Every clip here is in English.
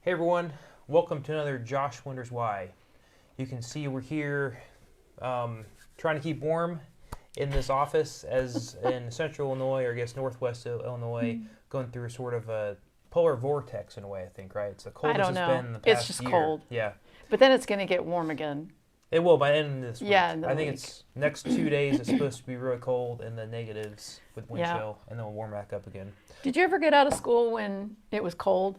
Hey everyone, welcome to another Josh Wonders Why. You can see we're here trying to keep warm in this office as in central Illinois, or I guess northwest Illinois, going through sort of a polar vortex in a way, I think, right? It's the I coldest don't it's know. been in the past It's just year. cold. Yeah. But then it's going to get warm again. It will by the end of this week. Yeah, in the I think week. it's next 2 days it's supposed to be really cold in the negatives with wind Yeah. chill, and then we'll warm back up again. Did you ever get out of school when it was cold?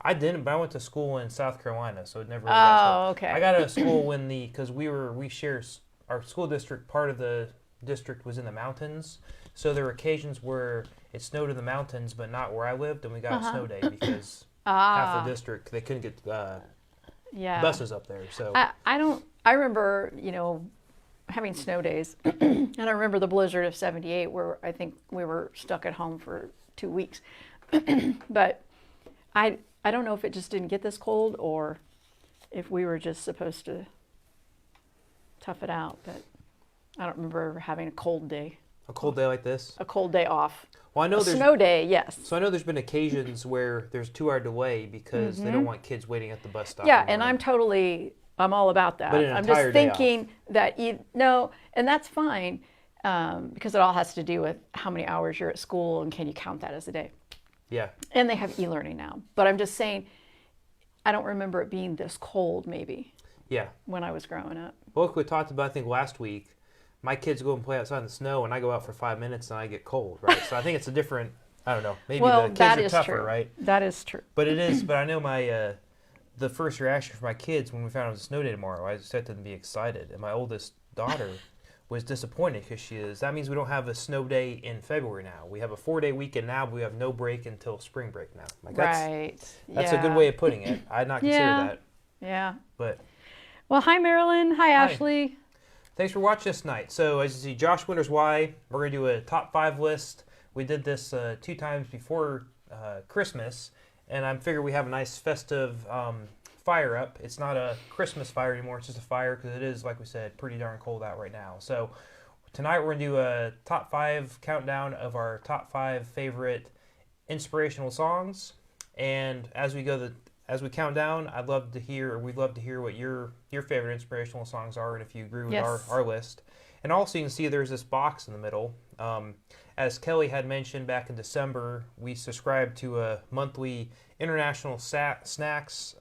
I didn't, but I went to school in South Carolina, so it never really got cold. Oh, okay. I got out of school when because we share our school district. Part of the district was in the mountains, so there were occasions where it snowed in the mountains, but not where I lived, and we got a snow day because half the district they couldn't get yeah. buses up there. So I remember, having snow days. And I remember the blizzard of 78 where I think we were stuck at home for 2 weeks. But I don't know if it just didn't get this cold or if we were just supposed to tough it out, but I don't remember ever having a cold day. a cold day like this. A cold day off. Well, I know A there's snow day, yes. so I know there's been occasions where there's 2 hour delay because they don't want kids waiting at the bus stop. Yeah, in the and morning. I'm all about that. But an I'm entire just day off. thinking that and that's fine because it all has to do with how many hours you're at school and can you count that as a day. Yeah. And they have e-learning now. But I'm just saying, I don't remember it being this cold maybe Yeah. when I was growing up. Well, like we talked about, I think last week, my kids go and play outside in the snow, and I go out for 5 minutes and I get cold, right? So I think it's a different. I don't know. Maybe Well, the kids that are is tougher, true. right? That is true. But it is. But I know my the first reaction for my kids when we found out it was a snow day tomorrow, I expected them to be excited, and my oldest daughter was disappointed because that means we don't have a snow day in February now. We have a 4-day weekend now, but we have no break until spring break now. Like that's a good way of putting it. I had not considered that. Yeah. But Well, hi, Marilyn. Hi, Ashley. thanks for watching this night. So as you see, Josh Wonders Why. We're going to do a top 5 list. We did this 2 times before Christmas, and I figure we have a nice festive fire up. It's not a Christmas fire anymore. It's just a fire because it is, like we said, pretty darn cold out right now. So tonight we're going to do a top 5 countdown of our top 5 favorite inspirational songs. And as we count down, we'd love to hear what your favorite inspirational songs are, and if you agree with Yes. our list. And also, you can see there's this box in the middle. As Kelly had mentioned back in December, we subscribed to a monthly international snacks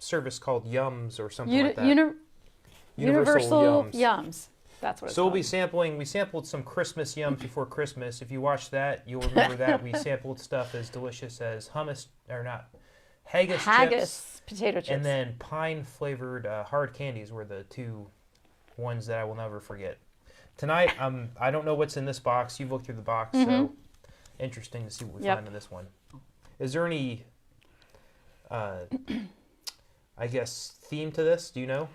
service called Yums or something like that. Universal Yums. That's what it's So we'll called. be sampling. We sampled some Christmas Yums before Christmas. If you watch that, you'll remember that we sampled stuff as delicious as haggis chips, potato chips. and then pine flavored hard candies were the 2 ones that I will never forget. Tonight, I don't know what's in this box. You've looked through the box, so interesting to see what we find in this one. Is there any, I guess, theme to this? Do you know?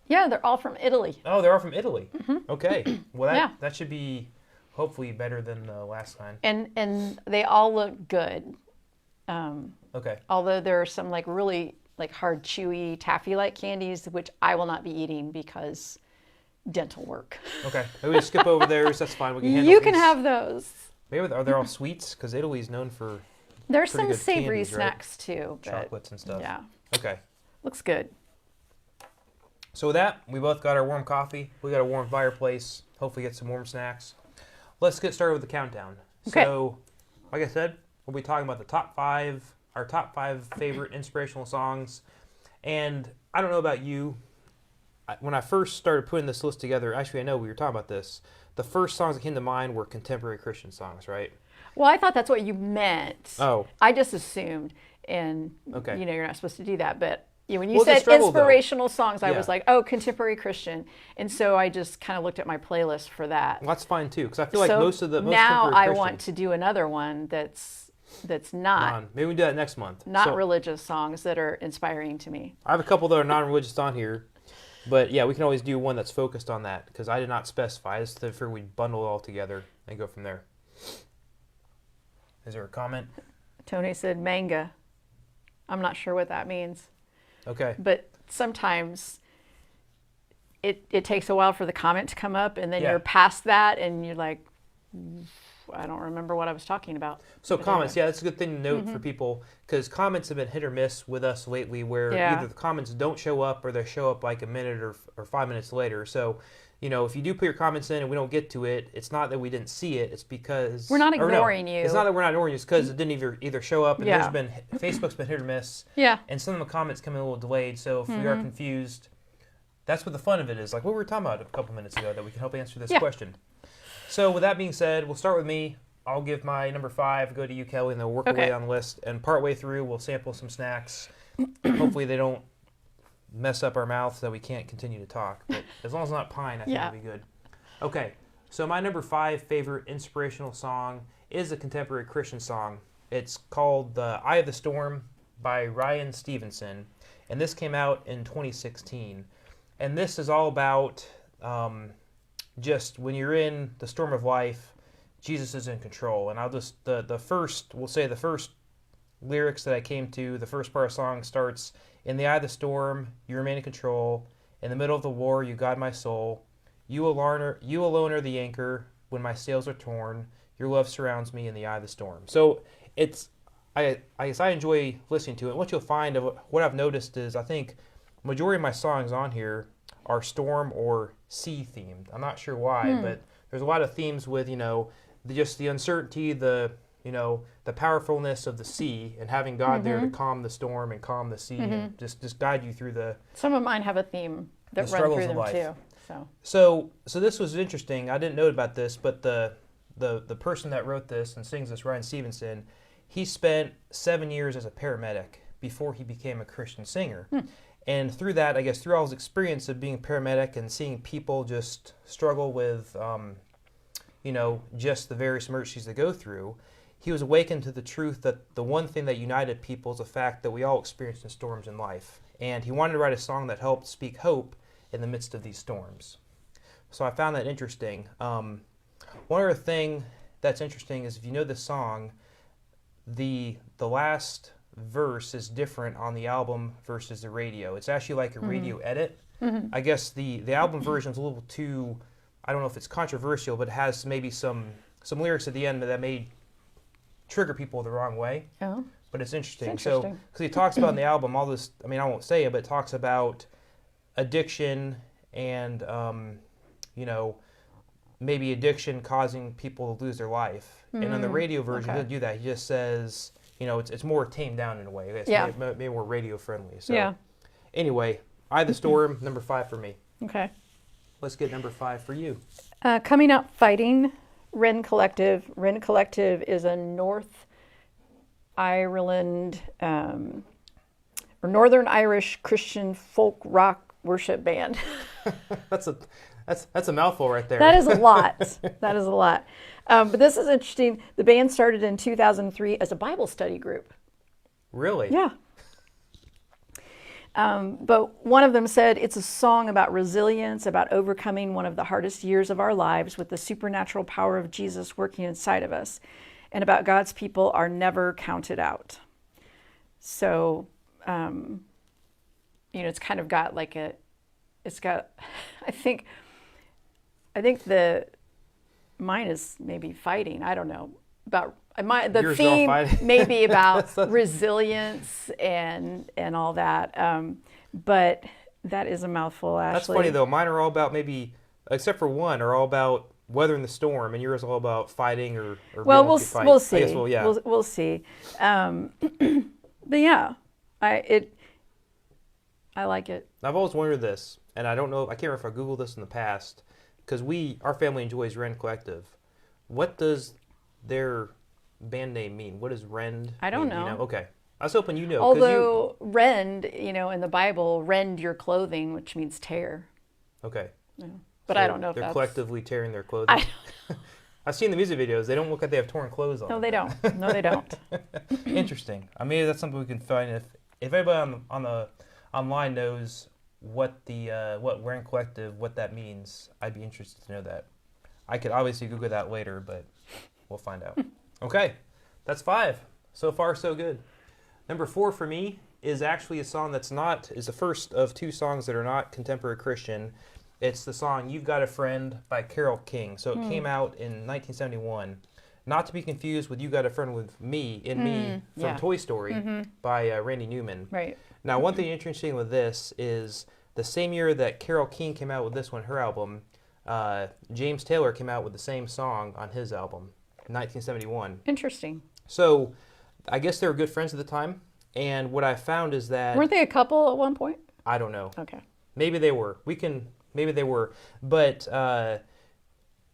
Yeah, they're all from Italy. Oh, they're all from Italy. Okay. Well, Yeah. that should be hopefully better than the last time. And they all look good. Okay. Although there are some really hard, chewy, taffy-like candies, which I will not be eating because dental work. Okay. Maybe we skip over theirs. That's fine. We can handle You can these. have those. Maybe are they all sweets? Because Italy's known for There's pretty some good savory candies, right? snacks too. But chocolates and stuff. yeah, Okay. looks good. So with that, we both got our warm coffee. We got a warm fireplace. Hopefully get some warm snacks. Let's get started with the countdown. Okay. So, like I said, we'll be talking about our top 5 favorite inspirational songs. And I don't know about you. When I first started putting this list together, actually I know we were talking about this. The first songs that came to mind were contemporary Christian songs, right? Well, I thought that's what you meant. Oh. I just assumed, and Okay. you're not supposed to do that, but when you Well, the said struggle, though. inspirational songs, I Yeah. was like, oh, contemporary Christian, and so I just kind of looked at my playlist for that. Well, that's fine too, because I feel like So most now contemporary I Christian- want to do another one that's not Maybe we do that next month. not So, religious songs that are inspiring to me. I have a couple that are non-religious on here, but yeah, we can always do one that's focused on that because I did not specify. I just figured we'd bundle it all together and go from there. Is there a comment? Tony said manga. I'm not sure what that means, Okay. but sometimes it takes a while for the comment to come up, and then Yeah. you're past that, and you're like, I don't remember what I was talking about. So But comments, anyway. yeah, that's a good thing to note for people, because comments have been hit or miss with us lately, where Yeah. either the comments don't show up or they show up like a minute or 5 minutes later. So, if you do put your comments in and we don't get to it, it's not that we didn't see it. It's because We're not or no, ignoring you. It's not that we're not ignoring you. It's because it didn't either show up. And Yeah. Facebook's been hit or miss, Yeah. and some of the comments come in a little delayed. So if we are confused, that's what the fun of it is. Like what we were talking about a couple minutes ago, that we can help answer this Yeah. question. So with that being said, we'll start with me. I'll give my number 5, go to you, Kelly, and then we'll work our way on the list. And partway through, we'll sample some snacks. Hopefully they don't mess up our mouths so that we can't continue to talk. But as long as it's not pine, I think Yeah. it'll be good. Okay, so my number 5 favorite inspirational song is a contemporary Christian song. It's called "The Eye of the Storm" by Ryan Stevenson. And this came out in 2016. And this is all about just when you're in the storm of life, Jesus is in control. And I'll just, the first lyrics that I came to, the first part of the song starts, "In the eye of the storm, you remain in control. In the middle of the war, you guide my soul. You alone are the anchor when my sails are torn. Your love surrounds me in the eye of the storm." So I guess I enjoy listening to it. What you'll find of what I've noticed is I think majority of my songs on here are storm or sea themed. I'm not sure why, but there's a lot of themes with just the uncertainty, the powerfulness of the sea, and having God there to calm the storm and calm the sea and just guide you through the Some of mine have a theme that The run struggles through of them life. too. So So this was interesting. I didn't know about this, but the person that wrote this and sings this, Ryan Stevenson, he spent 7 years as a paramedic before he became a Christian singer. And through that, I guess through all his experience of being a paramedic and seeing people just struggle with, just the various emergencies they go through, he was awakened to the truth that the one thing that united people is the fact that we all experience in storms in life. And he wanted to write a song that helped speak hope in the midst of these storms. So I found that interesting. One other thing that's interesting is if you know this song, the last verse is different on the album versus the radio. It's actually like a radio edit. I guess the album version is a little too, I don't know if it's controversial, but it has maybe some lyrics at the end that may trigger people the wrong way. Oh. But it's interesting. It's So, interesting. because he talks about in the album all this, I mean, I won't say it, but it talks about addiction and, maybe addiction causing people to lose their life. And on the radio version, he doesn't do that. He just says, it's more tamed down in a way. It's Yeah. maybe more radio friendly. So, Yeah. anyway, Eye of the Storm, number 5 for me. Okay. Let's get number 5 for you. Coming Up Fighting, Wren Collective. Wren Collective is a North Ireland or Northern Irish Christian folk rock worship band. That's a mouthful right there. That is a lot. That is a lot. But this is interesting. The band started in 2003 as a Bible study group. Really? Yeah. But one of them said it's a song about resilience, about overcoming one of the hardest years of our lives with the supernatural power of Jesus working inside of us, and about God's people are never counted out. So, it's kind of got like I think mine is maybe fighting. I don't know about the Yours is all theme fighting. may be about resilience and all that. But that is a mouthful, Ashley. That's funny though. Mine are all about maybe, except for one, are all about weathering the storm, and yours are all about fighting or Well, being able to fight. we'll see. I guess We'll see. But yeah, I like it. I've always wondered this, and I don't know. I can't remember if I Googled this in the past, because our family enjoys Wren Collective. What does their band name mean? What does rend? I don't mean? know. Okay, I was hoping you know. 'Cause Although rend, in the Bible, rend your clothing, which means tear. okay. But So I don't know if they're that's... collectively tearing their clothing. I've seen the music videos. They don't look like they have torn clothes on. No, they don't. No, they don't. Interesting. I mean, that's something we can find. If anybody on the online knows what Wren Collective, what that means, I'd be interested to know that. I could obviously Google that later, but we'll find out. Okay, that's 5. So far, so good. Number 4 for me is actually a song is the first of 2 songs that are not contemporary Christian. It's the song "You've Got a Friend" by Carole King. So it came out in 1971. not to be confused with You Got a Friend with Me in Me from yeah. Toy Story by Randy Newman. Right. Now, one thing interesting with this is the same year that Carole King came out with this one, her album, James Taylor came out with the same song on his album, 1971. Interesting. So I guess they were good friends at the time. And what I found is that... Weren't they a couple at one point? I don't know. Okay. Maybe they were. Maybe they were. But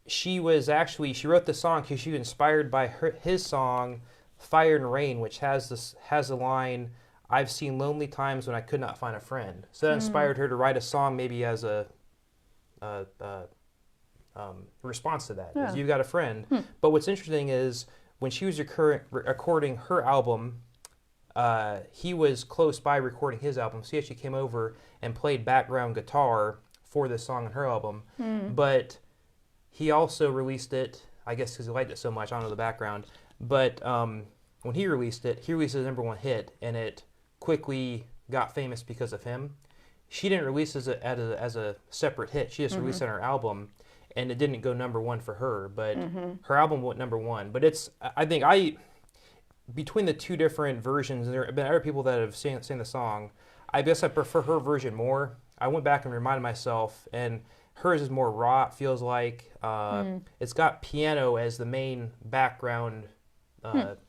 she wrote the song because she was inspired by his song, Fire and Rain, which has the line, I've seen lonely times when I could not find a friend. So that inspired her to write a song maybe as a response to that. Yeah. You've got a friend. But what's interesting is when she was recording her album, he was close by recording his album. So he actually came over and played background guitar for this song on her album. But he also released it, I guess because he liked it so much, I don't know the background. But when he released it, he released his #1 hit, and it quickly got famous because of him. She didn't release it as a separate hit. She just released it on her album, and it didn't go #1 for her. But her album went #1. But I think between the two different versions, and there have been other people that have sang the song, I guess I prefer her version more. I went back and reminded myself, and hers is more raw, it feels like. It's got piano as the main background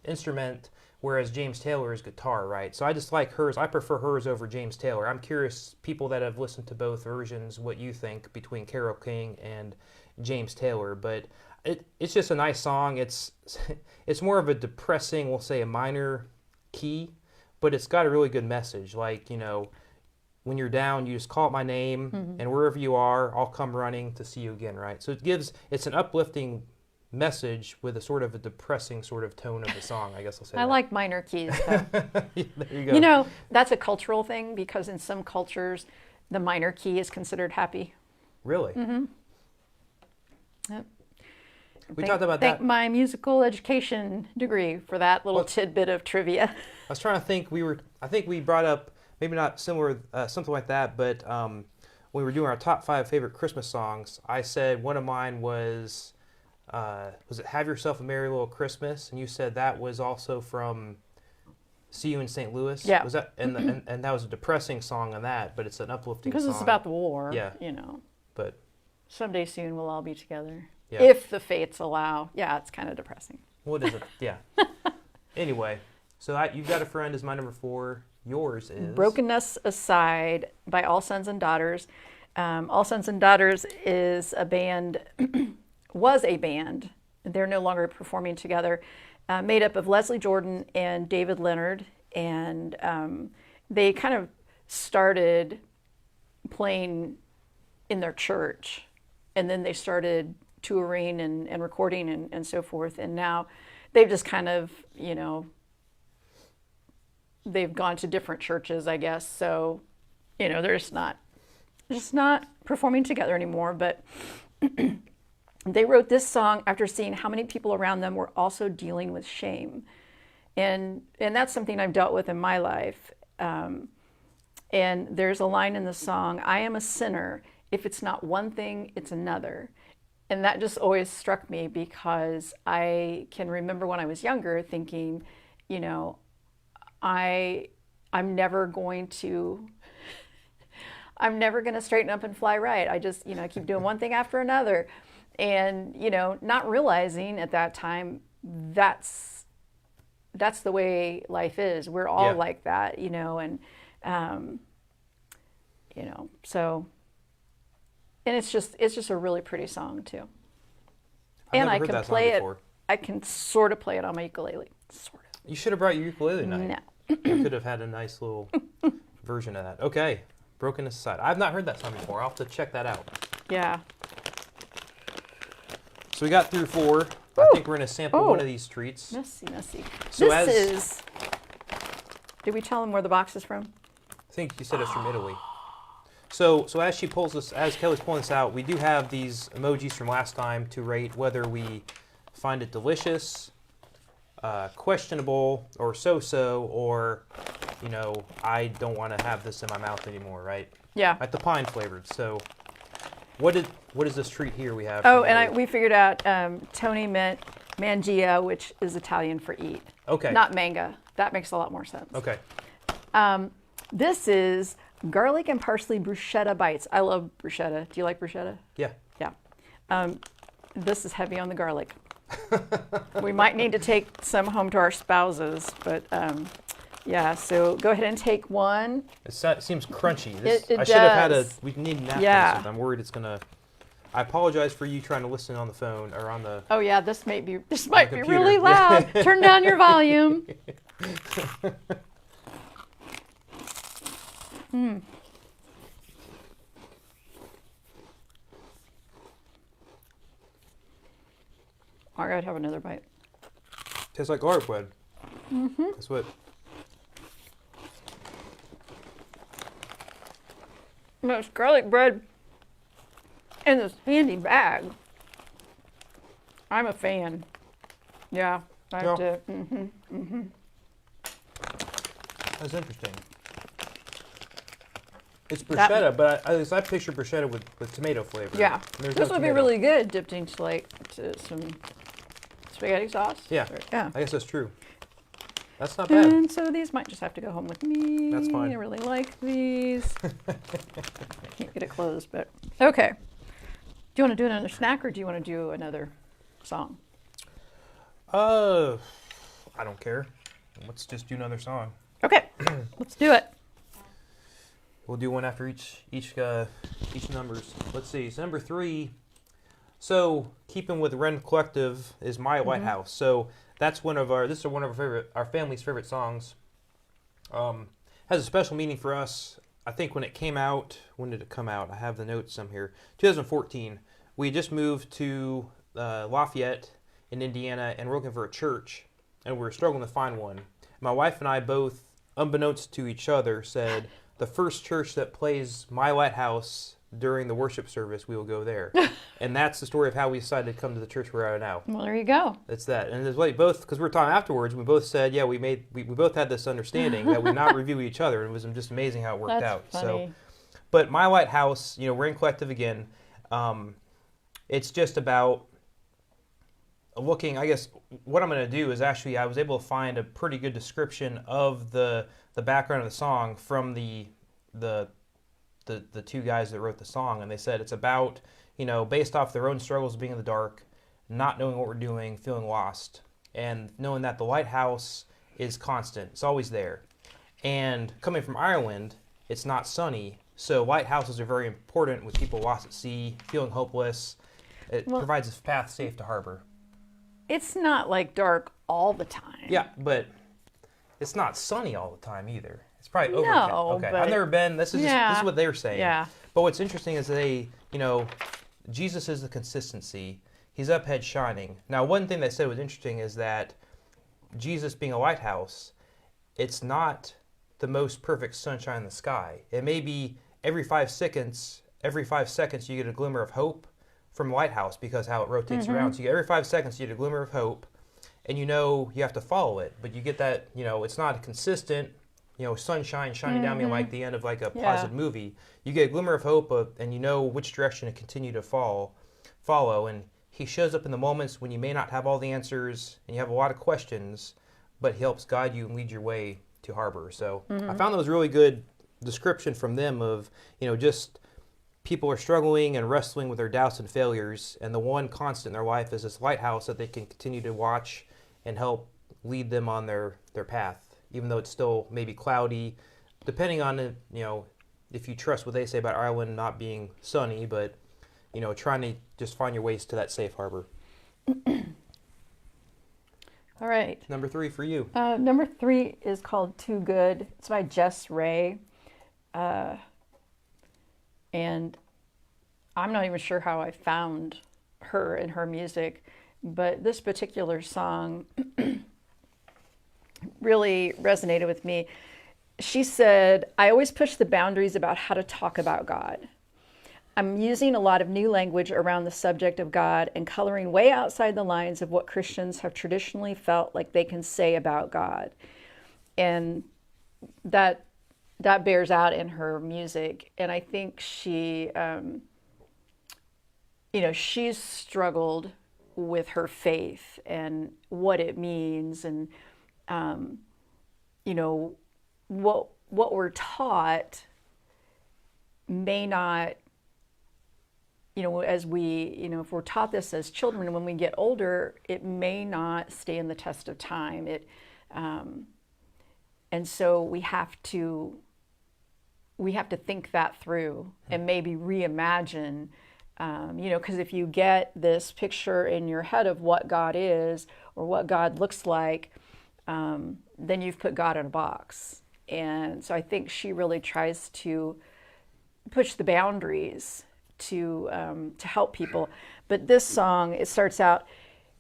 instrument, whereas James Taylor is guitar, right? So I just like hers. I prefer hers over James Taylor. I'm curious, people that have listened to both versions, what you think between Carole King and James Taylor. But it's just a nice song. It's more of a depressing, we'll say a minor key, but it's got a really good message. Like, when you're down, you just call out my name, and wherever you are, I'll come running to see you again, right? So it's an uplifting message with a sort of a depressing sort of tone of the song, I guess I'll say I that. like minor keys, though. There you go. That's a cultural thing because in some cultures, the minor key is considered happy. Really? Yep. We talked about Thank that. my musical education degree for that little tidbit of trivia. I was trying to think. I think we brought up maybe not similar, something like that, but when we were doing our top 5 favorite Christmas songs, I said one of mine was it "Have Yourself a Merry Little Christmas," and you said that was also from "See You in St. Louis." Yeah. Was that and that was a depressing song on that, but it's an uplifting Because song. it's about the war. Yeah. But Someday soon we'll all be together. yeah. If the fates allow. Yeah, it's kind of depressing. What is it? Yeah. Anyway, so You've Got a Friend is my number 4. Yours is Brokenness Aside by All Sons and Daughters. All Sons and Daughters is a band, was a band. They're no longer performing together. Made up of Leslie Jordan and David Leonard. And they kind of started playing in their church. And then they started touring and recording and so forth. And now they've just kind of, they've gone to different churches, I guess. So, they're just not performing together anymore. But they wrote this song after seeing how many people around them were also dealing with shame. And that's something I've dealt with in my life. And there's a line in the song, I am a sinner. If it's not one thing, it's another. And that just always struck me because I can remember when I was younger thinking, I'm never going to straighten up and fly right. I just, keep doing one thing after another. And, not realizing at that time that's the way life is. We're all like that, and, so, and it's just a really pretty song too. And I can play it. I can sort of play it on my ukulele. Sort of. You should have brought your ukulele tonight. No. You could have had a nice little version of that. Okay, Brokenness Aside. I've not heard that song before. I'll have to check that out. Yeah. So we got through 4. Ooh. I think we're going to sample one of these treats. Messy. So this is... Did we tell them where the box is from? I think you said it's from Italy. So as Kelly's pulling this out, we do have these emojis from last time to rate whether we find it delicious, questionable, or so-so, or, I don't want to have this in my mouth anymore, right? Yeah. Like the pine flavored. So what is this treat here we have? Oh, and we figured out Tony meant mangia, which is Italian for eat. Okay. Not manga. That makes a lot more sense. Okay. This is garlic and parsley bruschetta bites. I love bruschetta. Do you like bruschetta? Yeah. Yeah. This is heavy on the garlic. We might need to take some home to our spouses, but yeah, so go ahead and take one. It seems crunchy. It I should have had does. we need napkins. Yeah. I'm worried it's gonna. I apologize for you trying to listen on the phone or on the. Oh yeah, this might be computer. really loud. Turn down your volume. I gotta have another bite. Tastes like garlic bread. Mm-hmm. That's what. There's garlic bread in this handy bag. I'm a fan. Yeah, I have to. That's interesting. It's bruschetta, but I picture bruschetta with tomato flavor. Yeah, There's this no would be tomato. really good dipped into to some spaghetti sauce. Yeah. Yeah. I guess that's true. That's not bad. And so these might just have to go home with me. That's fine. I really like these. Can't get it closed, but okay. Do you want to do another snack or do you want to do another song? I don't care. Let's just do another song. Okay, let's do it. We'll do one after each numbers. Let's see. So number 3. So keeping with Ren Collective is My White House. So that's one of our family's favorite songs. Has a special meaning for us. I think when it came out, when did it come out? I have the notes some here. 2014. We just moved to Lafayette in Indiana, and we're looking for a church, and we were struggling to find one. My wife and I both, unbeknownst to each other, said the first church that plays My Lighthouse during the worship service, we will go there. And that's the story of how we decided to come to the church we're at now. Well, there you go. It's that. And it's like both, because we were talking afterwards, we both said, yeah, we both had this understanding that we not review each other. And it was just amazing how it worked That's out. funny. So, but My Lighthouse, we're in Collective again. It's just about looking, I guess, what I'm going to do is actually, I was able to find a pretty good description of the background of the song from the two guys that wrote the song, and they said it's about, based off their own struggles of being in the dark, not knowing what we're doing, feeling lost, and knowing that the lighthouse is constant. It's always there. And coming from Ireland, it's not sunny, so lighthouses are very important with people lost at sea, feeling hopeless. It provides a path safe to harbor. It's not like dark all the time. Yeah, but it's not sunny all the time either. It's probably overcast. No, Okay, but I've never been. This is what they're saying. Yeah. But what's interesting is Jesus is the consistency. He's up head shining. Now, one thing they said was interesting is that Jesus being a lighthouse, it's not the most perfect sunshine in the sky. It may be every 5 seconds you get a glimmer of hope from a lighthouse because how it rotates around. So you get every 5 seconds you get a glimmer of hope, and you have to follow it. But you get that, it's not a consistent, sunshine shining down me like the end of like a positive movie. You get a glimmer of hope, and you know which direction to continue to follow. And he shows up in the moments when you may not have all the answers and you have a lot of questions, but he helps guide you and lead your way to harbor. So I found that was a really good description from them of, just people are struggling and wrestling with their doubts and failures, and the one constant in their life is this lighthouse that they can continue to watch and help lead them on their path, even though it's still maybe cloudy, depending on, if you trust what they say about Ireland not being sunny, but, trying to just find your ways to that safe harbor. All right. Number 3 for you. Number 3 is called Too Good. It's by Jess Ray. And I'm not even sure how I found her and her music, but this particular song really resonated with me. She said, I always push the boundaries about how to talk about God. I'm using a lot of new language around the subject of God and coloring way outside the lines of what Christians have traditionally felt like they can say about God. And that bears out in her music. And I think she, she's struggled with her faith and what it means, and you know, what we're taught may not, you know, as we, you know, if we're taught this as children, when we get older, it may not stand the test of time. And so we have to think that through and maybe reimagine, you know, because if you get this picture in your head of what God is or what God looks like, then you've put God in a box. And so I think she really tries to push the boundaries to help people. But this song, it starts out,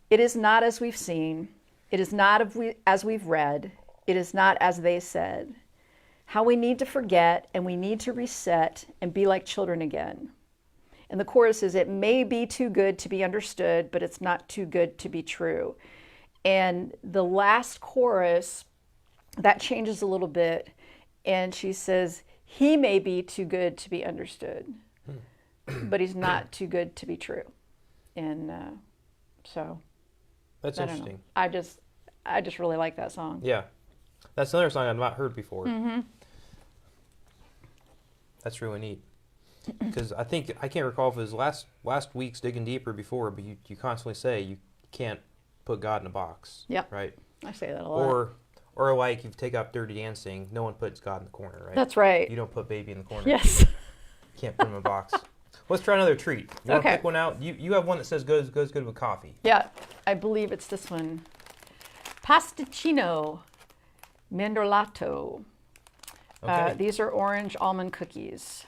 "It is not as we've seen, it is not as we've read, it is not as they said. How we need to forget and we need to reset and be like children again." And the chorus is, "It may be too good to be understood, but it's not too good to be true." And the last chorus, that changes a little bit. And she says, "He may be too good to be understood, but he's not too good to be true." And so That's I don't know. interesting. I just really like that song. Yeah. That's another song I've not heard before. Mm-hmm. That's really neat. Because I can't recall if it was last week's Digging Deeper before, but you constantly say you can't put God in a box. Yep. Right? I say that a lot. Or like you take up Dirty Dancing, no one puts God in the corner, right? That's right. You don't put baby in the corner. Yes. Can't put him in a box. Let's try another treat. You want to Okay. pick one out? You have one that says goes good with coffee. Yeah, I believe it's this one. Pasticcino Mandorlato. Okay. These are orange almond cookies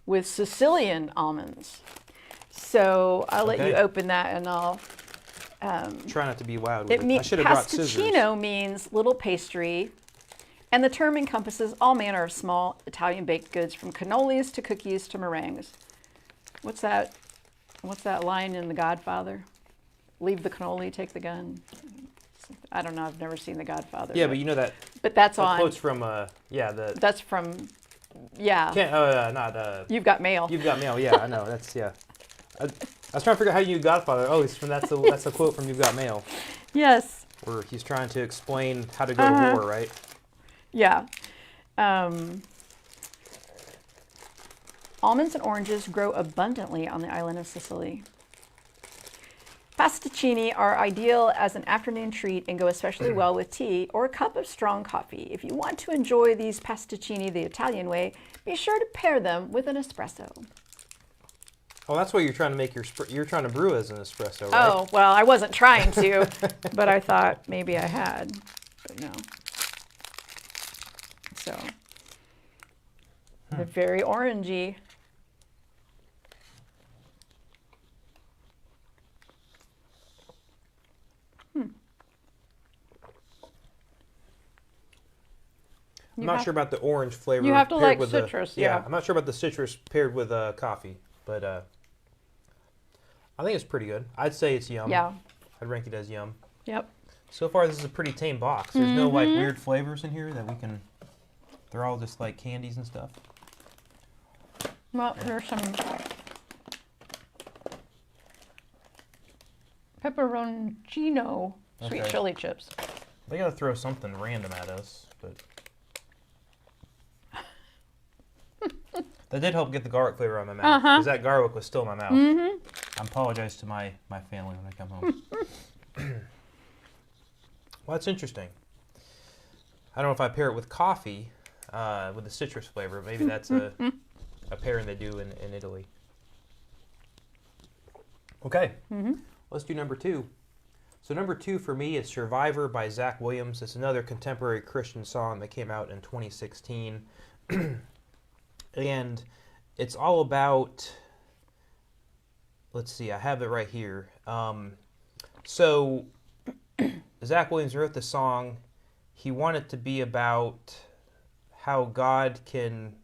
with Sicilian almonds. So I'll let you Okay. open that, and I'll. Try not to be loud with It it. I means should have brought scissors. pasticcino means little pastry, and the term encompasses all manner of small Italian baked goods, from cannolis to cookies to meringues. What's that? What's that line in The Godfather? Leave the cannoli, take the gun. I don't know. I've never seen The Godfather. Yeah, but you know that that's on. quote's from That's from. Yeah. not You've Got Mail. You've Got Mail. Yeah, I know. That's yeah. I was trying to figure out how you knew Godfather. Oh, it's from that's a quote from You've Got Mail, Yes. where he's trying to explain how to go to war, right? Yeah. Almonds and oranges grow abundantly on the island of Sicily. Pasticcini are ideal as an afternoon treat and go especially well with tea or a cup of strong coffee. If you want to enjoy these pasticcini the Italian way, be sure to pair them with an espresso. Oh, that's what you're trying to make you're trying to brew as an espresso, right? Oh, well, I wasn't trying to, but I thought maybe I had, but no. So, they're very orangey. I'm not sure about the orange flavor. You have to paired like with citrus, the, yeah. I'm not sure about the citrus paired with coffee, but I think it's pretty good. I'd say it's yum. Yeah. I'd rank it as yum. Yep. So far, this is a pretty tame box. There's no like weird flavors in here that we can. They're all just like candies and stuff. Well, there's some pepperoncino sweet Okay. chili chips. They gotta throw something random at us, but that did help get the garlic flavor out of my mouth because that garlic was still in my mouth. I apologize to my family when I come home. Well, that's interesting. I don't know if I pair it with coffee, with the citrus flavor. Maybe that's a pairing they do in Italy. Okay, let's do number 2. So number 2 for me is Survivor by Zach Williams. It's another contemporary Christian song that came out in 2016. And it's all about, let's see, I have it right here. So Zach Williams wrote the song. He wanted to be about how God can,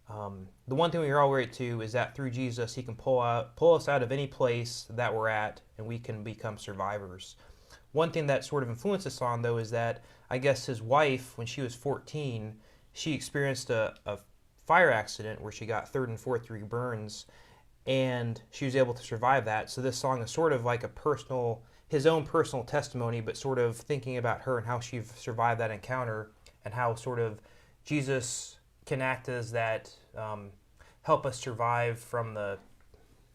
the one thing we all relate to is that through Jesus, he can pull us out of any place that we're at, and we can become survivors. One thing that sort of influenced the song, though, is that I guess his wife, when she was 14, she experienced a fire accident where she got 3rd and 4th degree burns, and she was able to survive that. So this song is sort of like his own personal testimony, but sort of thinking about her and how she survived that encounter, and how sort of Jesus can act as that, help us survive from the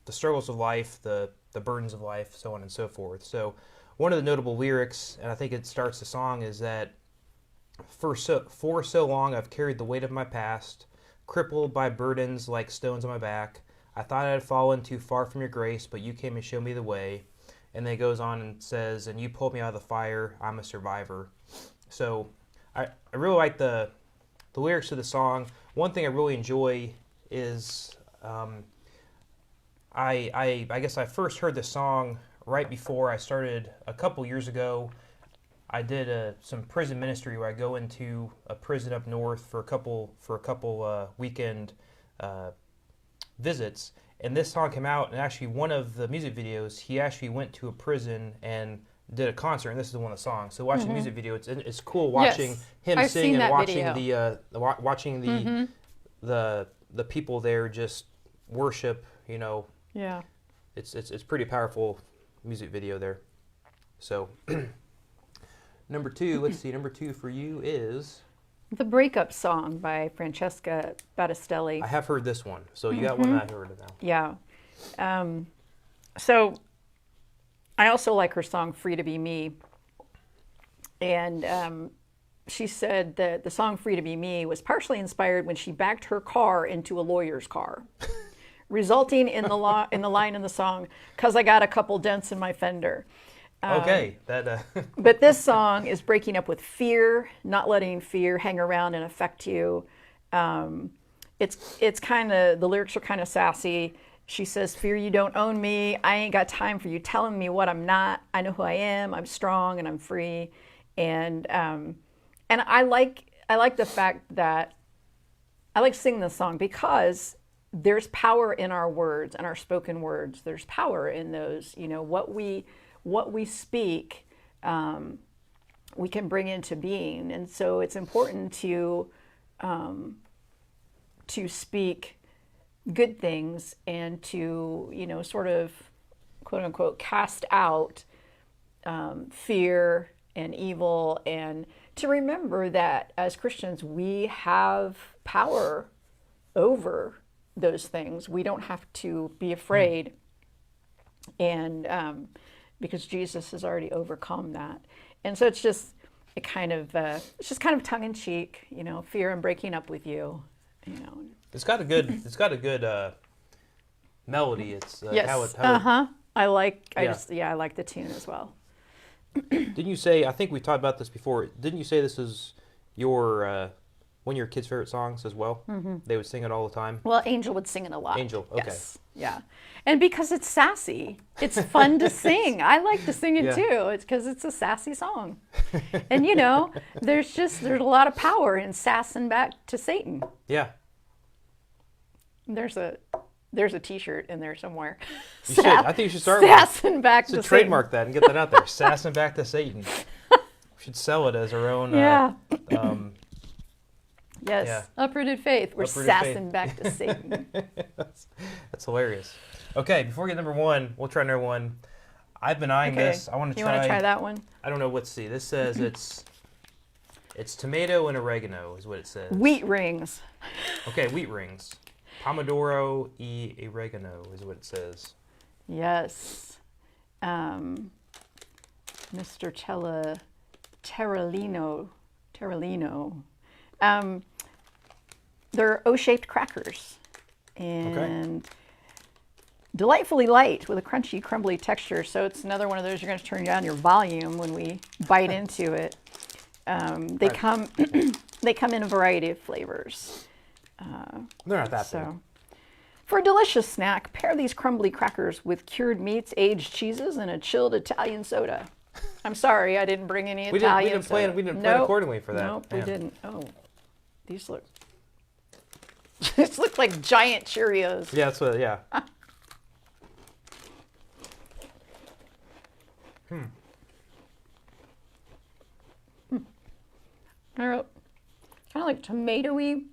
struggles of life, the burdens of life, so on and so forth. So one of the notable lyrics, and I think it starts the song, is that for so long I've carried the weight of my past, crippled by burdens like stones on my back. I thought I had fallen too far from your grace, but you came and showed me the way. And then it goes on and says, and you pulled me out of the fire, I'm a survivor. So I really like the lyrics to the song. One thing I really enjoy is, I guess I first heard the song right before I started a couple years ago. I did some prison ministry where I go into a prison up north for a couple weekend visits, and this song came out, and actually one of the music videos, he actually went to a prison and did a concert, and this is one of the songs. So watching the music video, it's cool watching him I've sing seen and that watching video. the people there just worship. Yeah. It's pretty powerful music video there. So number two, let's see. Number two for you is The Breakup Song by Francesca Battistelli. I have heard this one, so you got one that I've heard of now. Yeah. So I also like her song Free to Be Me. And she said that the song Free to Be Me was partially inspired when she backed her car into a lawyer's car, resulting in the line in the song, "'Cause I got a couple dents in my fender." Okay. But this song is breaking up with fear, not letting fear hang around and affect you. It's kind of, the lyrics are kind of sassy. She says, "Fear, you don't own me. I ain't got time for you telling me what I'm not. I know who I am. I'm strong and I'm free." And I like the fact that I like singing this song because there's power in our words and our spoken words. There's power in those. What we speak, we can bring into being, and so it's important to speak good things and to sort of quote unquote cast out fear and evil, and to remember that as Christians we have power over those things. We don't have to be afraid, and because Jesus has already overcome that. And so it's just kind of tongue in cheek, fear and breaking up with you, It's got a good melody. It's yes. I like the tune as well. Didn't you say, I think we talked about this before, didn't you say this is your one of your kids' favorite songs as well? Mm-hmm. They would sing it all the time? Well, Angel would sing it a lot. Angel, okay. Yes. Yeah. And because it's sassy, it's fun to sing. I like to sing it too. It's because it's a sassy song. And there's a lot of power in sassing back to Satan. Yeah. There's a T-shirt in there somewhere. You should. I think you should start sassing back to Satan. Satan. Trademark that and get that out there. Sassing back to Satan. We should sell it as our own. Yeah. Yes. Yeah. Uprooted faith. We're sassing back to Satan. That's hilarious. Okay, before we get number one, we'll try number one. I've been eyeing this. I want to try. You want to try that one? I don't know. Let's see. This says it's tomato and oregano is what it says. Wheat rings. Okay, wheat rings. Pomodoro e oregano is what it says. Yes. Mr. Terralino. They're O-shaped crackers. And delightfully light with a crunchy, crumbly texture. So it's another one of those, you're going to turn down your volume when we bite into it. They come in a variety of flavors. They're not that big. For a delicious snack, pair these crumbly crackers with cured meats, aged cheeses, and a chilled Italian soda. I'm sorry, I didn't bring any Italian soda. We didn't plan accordingly for that. Nope, we didn't. Oh, these look... This looks like giant Cheerios. Yeah, that's what, yeah. They're kind of like tomatoey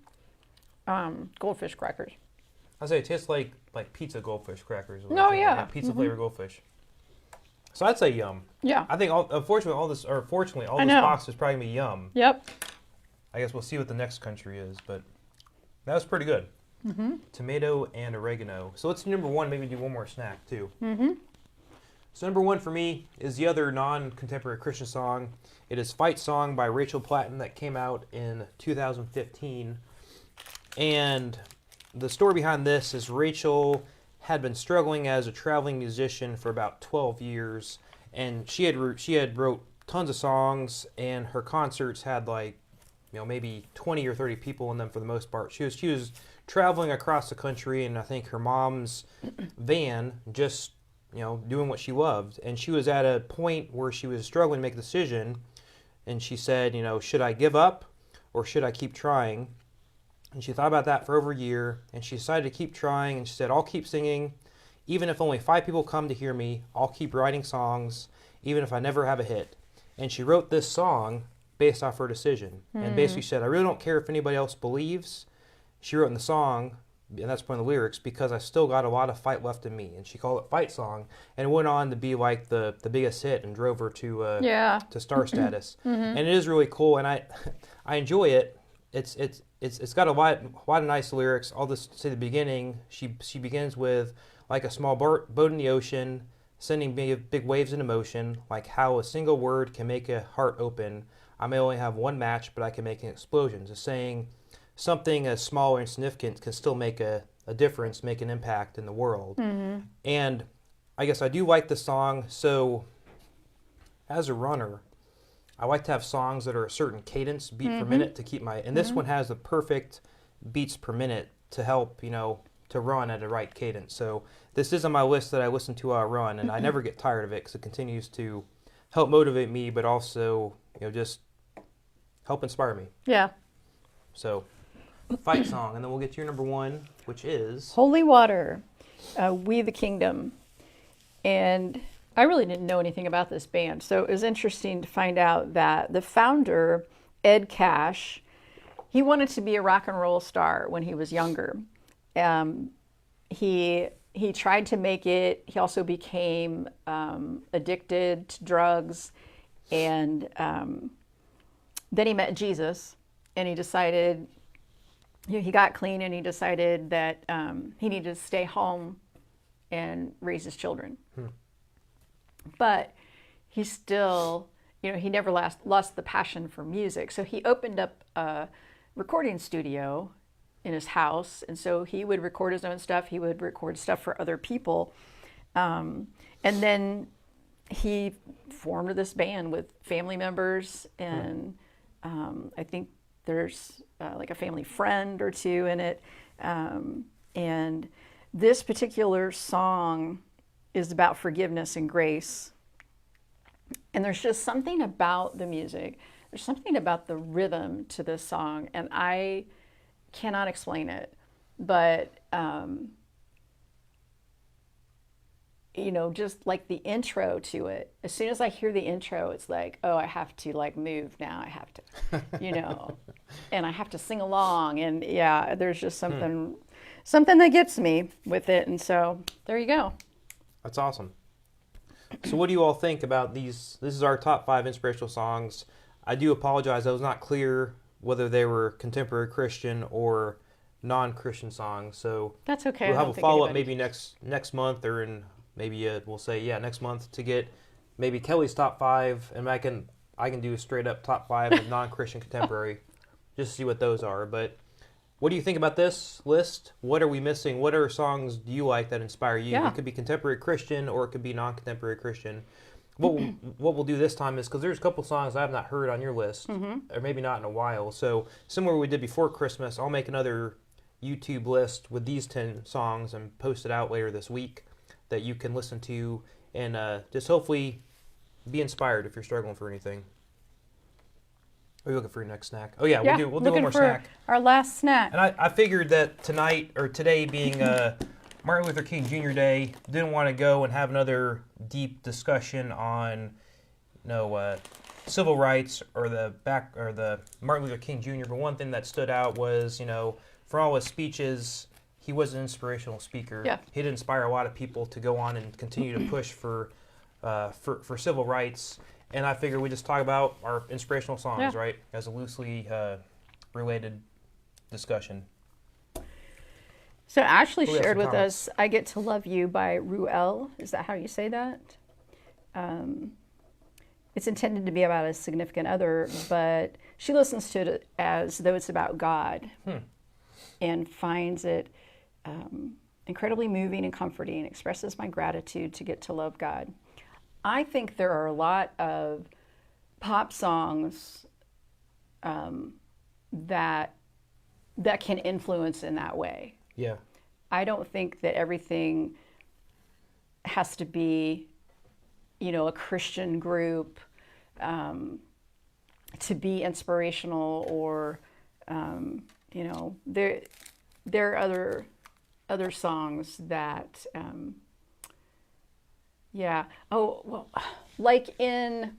goldfish crackers. I say it tastes like pizza goldfish crackers. Oh, yeah. Pizza flavored goldfish. So I'd say yum. Yeah. I think fortunately all this know. box is probably gonna be yum. Yep. I guess we'll see what the next country is, but that was pretty good. Tomato and oregano. So let's do number one. Maybe do one more snack too. So number one for me is the other non-contemporary Christian song. It is "Fight Song" by Rachel Platten that came out in 2015. And the story behind this is Rachel had been struggling as a traveling musician for about 12 years, and she had wrote tons of songs, and her concerts had maybe 20 or 30 people in them for the most part. She was traveling across the country, and I think her mom's van, just doing what she loved. And she was at a point where she was struggling to make a decision, and she said, should I give up or should I keep trying? And she thought about that for over a year, and she decided to keep trying, and she said, I'll keep singing. Even if only 5 people come to hear me, I'll keep writing songs, even if I never have a hit. And she wrote this song based off her decision, and basically said, I really don't care if anybody else believes. She wrote in the song, and that's one of the lyrics, because I still got a lot of fight left in me. And she called it "Fight Song," and it went on to be like the biggest hit and drove her to star status. And it is really cool, and I enjoy it. It's got a lot of nice lyrics. I'll just say the beginning. She begins with, like a small boat in the ocean, sending big waves into motion, like how a single word can make a heart open. I may only have one match, but I can make an explosion. Just saying something as small or insignificant can still make a difference, make an impact in the world. And I guess I do like the song. So as a runner, I like to have songs that are a certain cadence, beat per minute, to keep my... And this one has the perfect beats per minute to help, to run at a right cadence. So this is on my list that I listen to while I run, and I never get tired of it because it continues to help motivate me, but also, just help inspire me. Yeah. So, Fight Song, and then we'll get to your number one, which is... Holy Water, We the Kingdom. And I really didn't know anything about this band, so it was interesting to find out that the founder, Ed Cash, he wanted to be a rock and roll star when he was younger. He tried to make it. He also became addicted to drugs, and then he met Jesus, and he decided, he got clean, and he decided that he needed to stay home and raise his children. But he still, he never lost the passion for music. So he opened up a recording studio in his house, and so he would record his own stuff. He would record stuff for other people, and then he formed this band with family members, and I think there's like a family friend or two in it, and this particular song is about forgiveness and grace. And there's just something about the music. There's something about the rhythm to this song, and I cannot explain it. But, just like the intro to it, as soon as I hear the intro, it's like, oh, I have to move now. I have to, and I have to sing along. And yeah, there's just something that gets me with it. And so there you go. That's awesome. So what do you all think about these? This is our top 5 inspirational songs. I do apologize. I was not clear whether they were contemporary Christian or non-Christian songs. So that's okay. We'll have a follow-up maybe next month, or in maybe we'll say next month, to get maybe Kelly's top 5, and I can do a straight up top 5 of non-Christian contemporary, just to see what those are. But what do you think about this list? What are we missing? What are songs do you like that inspire you? Yeah. It could be contemporary Christian, or it could be non-contemporary Christian. What we'll do this time is, because there's a couple songs I have not heard on your list, or maybe not in a while. So similar to what we did before Christmas, I'll make another YouTube list with these 10 songs and post it out later this week that you can listen to, and just hopefully be inspired if you're struggling for anything. Are you looking for your next snack? Oh yeah, we'll do one more snack. Our last snack. And I figured that today being Martin Luther King Jr. Day, didn't want to go and have another deep discussion on civil rights or the Martin Luther King Jr. But one thing that stood out was, for all his speeches, he was an inspirational speaker. Yeah. He'd inspire a lot of people to go on and continue to push for civil rights. And I figured we just talk about our inspirational songs, Yeah. right, as a loosely related discussion. So Ashley Who has shared some with comments? us "I Get to Love You" by Ruel. Is that how you say that? It's intended to be about a significant other, but she listens to it as though it's about God and finds it incredibly moving and comforting, expresses my gratitude to get to love God. I think there are a lot of pop songs that can influence in that way. Yeah. I don't think that everything has to be, a Christian group to be inspirational, or there are other songs that oh well, like in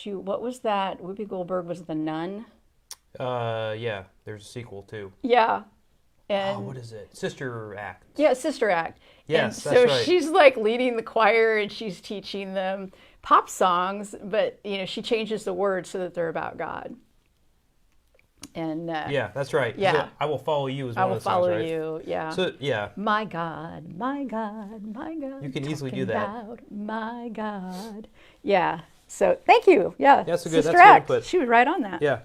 what was that? Whoopi Goldberg was the nun. Yeah, there's a sequel too. Yeah. And what is it? Sister Act. Yeah, Sister Act. Yes, and that's so right. she's like leading the choir and she's teaching them pop songs, but she changes the words so that they're about God. And Yeah, that's right. Yeah. So, I will follow you is one I of will the songs, follow right? you. Yeah. So yeah, My God, my God, my God. You can easily talking do that. About my God. Yeah. So thank you. Yeah. That's a good- Sister that's good Act. input. She was right on that. yeah.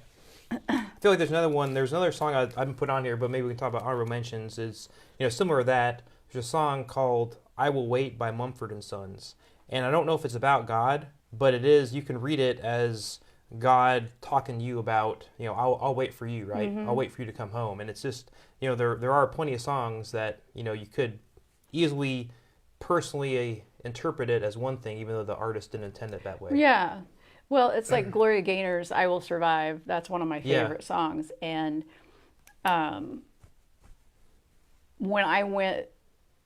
I feel like there's another one. There's another song I haven't put on here, but maybe we can talk about honorable mentions. Is similar to that. There's a song called "I Will Wait" by Mumford and Sons, and I don't know if it's about God, but it is. You can read it as God talking to you about, I'll wait for you, right? I'll wait for you to come home, and it's just, there are plenty of songs that you could easily personally interpret it as one thing, even though the artist didn't intend it that way. Yeah. Well, it's like Gloria Gaynor's "I Will Survive." That's one of my Yeah. favorite songs. And when I went,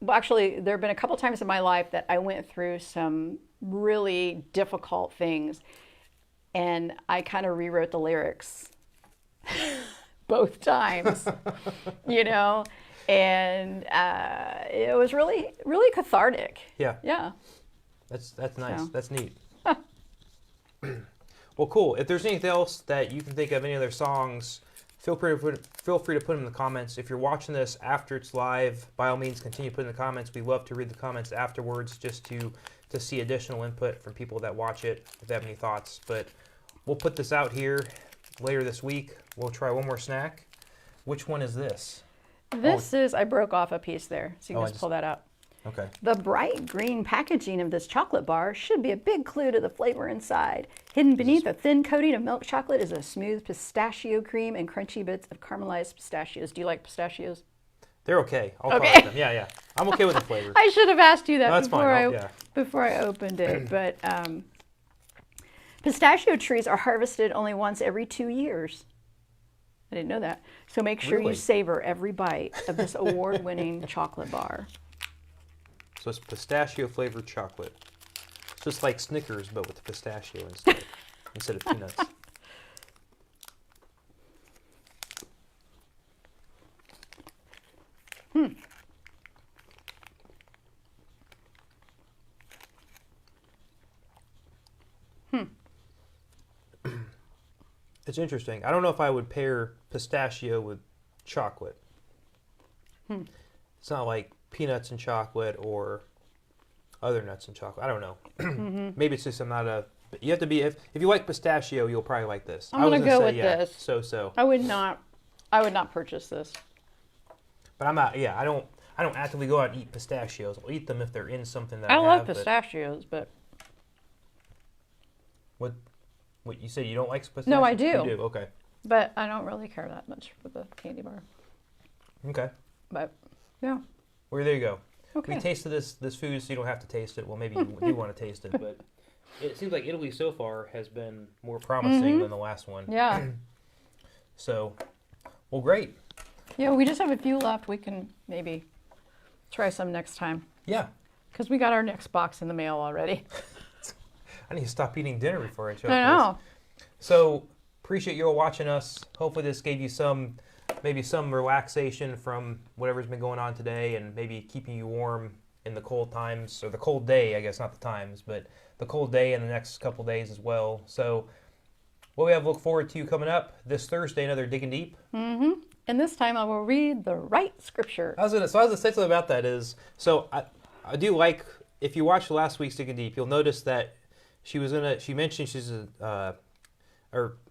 well, actually, there have been a couple times in my life that I went through some really difficult things, and I kind of rewrote the lyrics both times, and it was really, really cathartic. Yeah. Yeah. That's nice. So. That's neat. Well, cool. If there's anything else that you can think of, any other songs, feel free to put them in the comments. If you're watching this after it's live, by all means, continue putting in the comments. We love to read the comments afterwards, just to see additional input from people that watch it, if they have any thoughts. But we'll put this out here later this week. We'll try one more snack. Which one is this? This is, I broke off a piece there, so you Oh, can just pull that out. Okay. The bright green packaging of this chocolate bar should be a big clue to the flavor inside. Hidden beneath a thin coating of milk chocolate is a smooth pistachio cream and crunchy bits of caramelized pistachios. Do you like pistachios? They're okay. I'll Okay. tolerate them. Yeah. I'm okay with the flavor. I should have asked you that No, that's before fine. Yeah. before I opened it. But pistachio trees are harvested only once every 2 years. I didn't know that. So make sure Really? you savor every bite of this award-winning chocolate bar. So it's pistachio flavored chocolate. It's just like Snickers, but with pistachio instead of peanuts. It's interesting. I don't know if I would pair pistachio with chocolate. It's not like peanuts and chocolate or other nuts and chocolate. I don't know. Maybe it's just I'm not a. You have to be if you like pistachio, you'll probably like this. I'm gonna go with yeah, this. So. I would not purchase this. But I'm not. Yeah, I don't actively go out and eat pistachios. I'll eat them if they're in something that I I love have, but pistachios, but What you said you don't like pistachios? No, I do. You do. Okay. I don't really care that much for the candy bar. Okay. But yeah. Well, there you go. Okay. We tasted this food, so you don't have to taste it. Well, maybe you do want to taste it, but it seems like Italy so far has been more promising than the last one. Yeah. So, well, great. Yeah, we just have a few left. We can maybe try some next time. Yeah. Because we got our next box in the mail already. I need to stop eating dinner before I show up. I know. So, appreciate you all watching us. Hopefully this gave you some maybe some relaxation from whatever's been going on today, and maybe keeping you warm in the cold times, or the cold day, I guess, not the times, but the cold day in the next couple days as well. So what we have to look forward to coming up this Thursday, another Digging Deep. Mm-hmm. And this time I will read the right scripture. I was gonna say something about that is, so I do like, if you watched last week's Digging Deep, you'll notice that she mentioned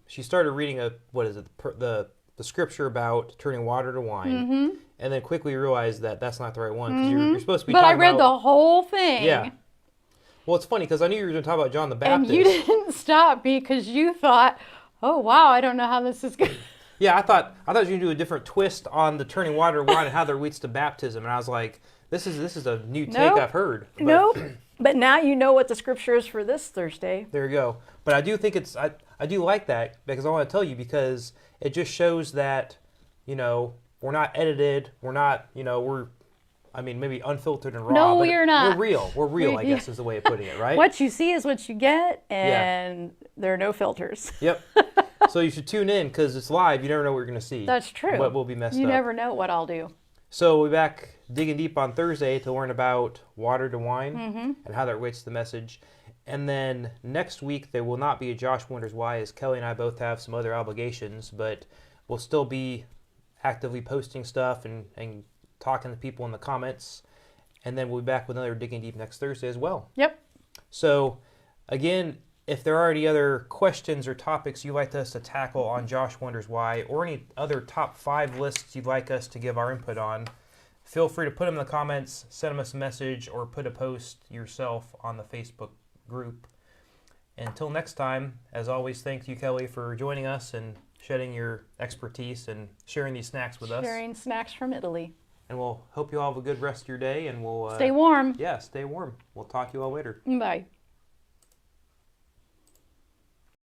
she started reading the scripture about turning water to wine, and then quickly realized that that's not the right one, because you're supposed to be But I talking read about, the whole thing. Yeah. Well, it's funny because I knew you were going to talk about John the Baptist. And you didn't stop because you thought, oh, wow, I don't know how this is going. Yeah, I thought you were going to do a different twist on the turning water to wine and how that leads to baptism. And I was like, this is a new take I've heard. But, nope. But now you know what the scripture is for this Thursday. There you go. But I do think I do like that, because I want to tell you, because it just shows that, we're not edited. We're not, maybe unfiltered and raw. No, but we're not. We're real. We're real, I guess, is the way of putting it, right? What you see is what you get, and there are no filters. Yep. So you should tune in, because it's live. You never know what you're going to see. That's true. What will be messed up. You never know what I'll do. So we'll be back digging deep on Thursday to learn about water to wine and how that relates to the message. And then next week, there will not be a Josh Wonders Why, as Kelly and I both have some other obligations, but we'll still be actively posting stuff and talking to people in the comments. And then we'll be back with another Digging Deep next Thursday as well. Yep. So, again, if there are any other questions or topics you'd like us to tackle on Josh Wonders Why, or any other top 5 lists you'd like us to give our input on, feel free to put them in the comments, send us a message, or put a post yourself on the Facebook group. Until next time, as always, thank you, Kelly, for joining us and shedding your expertise and sharing these snacks with us. Sharing snacks from Italy. And we'll hope you all have a good rest of your day, and we'll... Stay warm. Yeah, stay warm. We'll talk to you all later. Bye.